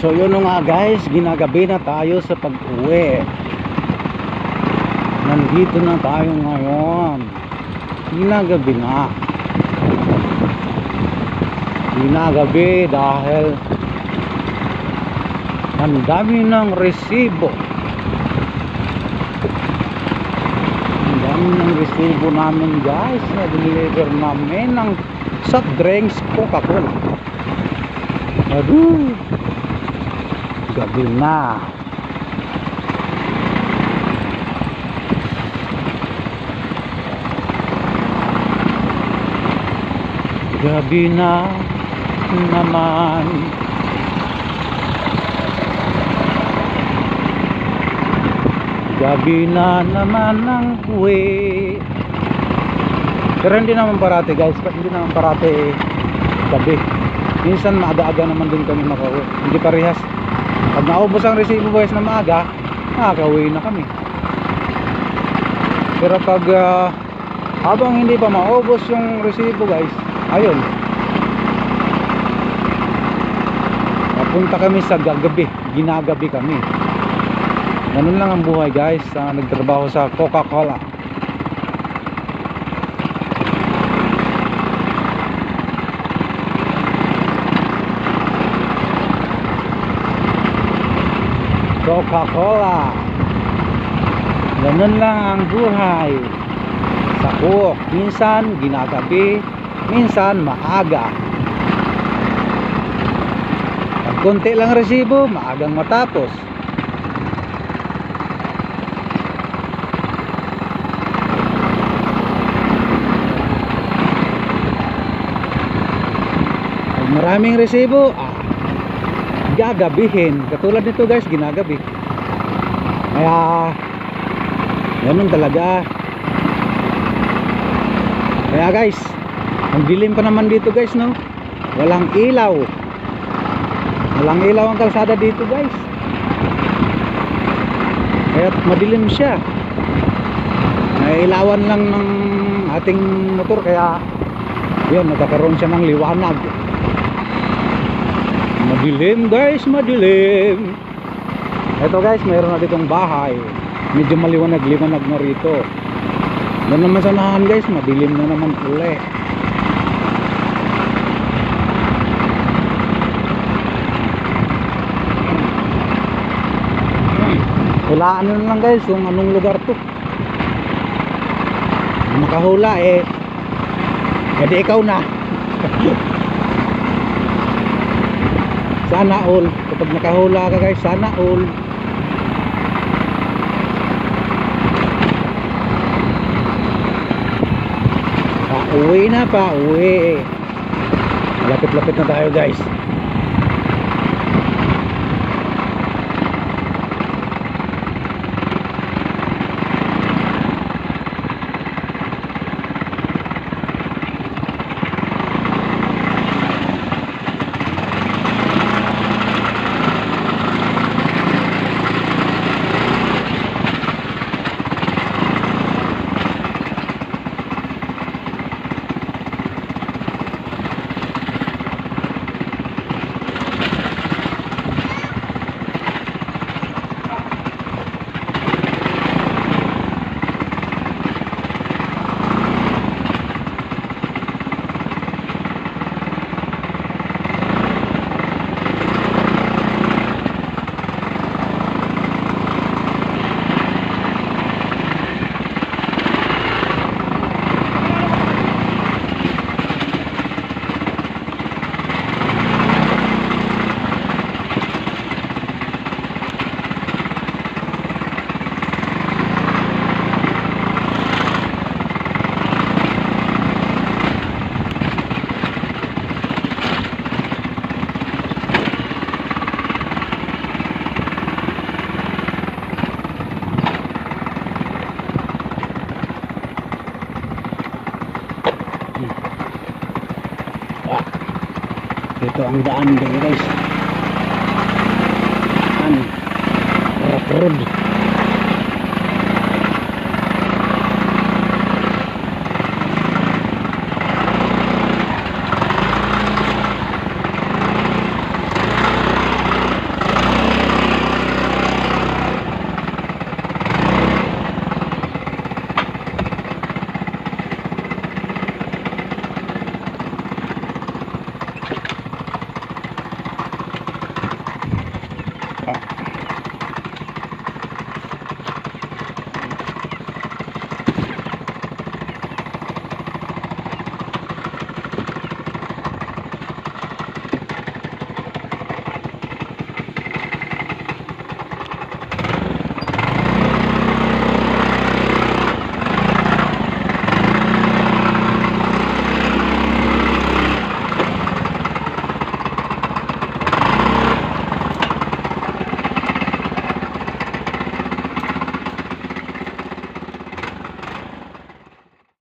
So yun nga guys, ginagabi na tayo sa pag-uwi. Nandito na tayo ngayon. Ginagabi na. Ginagabi dahil ang dami ng resibo. Ang dami ng resibo namin guys na deliver namin ng soft drinks Coca-Cola. Aduh, gabi na. Gabi na naman. Gabi na naman ng uwi. Pero hindi naman parate guys, hindi naman parate gabi. Minsan maaga-aga naman din kami makauwi. Hindi parehas. Pag naubos ang resibo guys na maaga, nakakauwi na kami. Pero pag habang hindi pa maubos yung resibo guys, ayun, papunta kami sa gagabi. Ginagabi kami. Ganun lang ang buhay guys. Nagtrabaho sa Coca-Cola. Coca-Cola. Ganun lang ang buhay. Sakok. Minsan ginagabi, minsan maaga. Pag konti lang resibo, maagang matapos. Pag maraming resibo, gagabihin. Katulad nito guys, ginagabi. Kaya ganun talaga. Kaya guys, ang dilim pa naman dito guys, no? Walang ilaw. Walang ilaw ang kalsada dito guys. Kaya madilim siya. Nailawan lang ng ating motor. Kaya yun, nagkakaroon siya ng liwanag. Madilim guys, madilim. Ito guys, mayroon na ditong bahay. Medyo maliwanag-liwanag na rito. Doon naman sa nahan guys, madilim na naman uli. Hulaan na lang guys kung anong lugar to. Makahula edi ikaw na. Sana all. Kapag nakahula ka guys, sana all. Pauwi na, pauwi. Lapit-lapit na tayo guys. Ito ang daan dito guys. Rock road.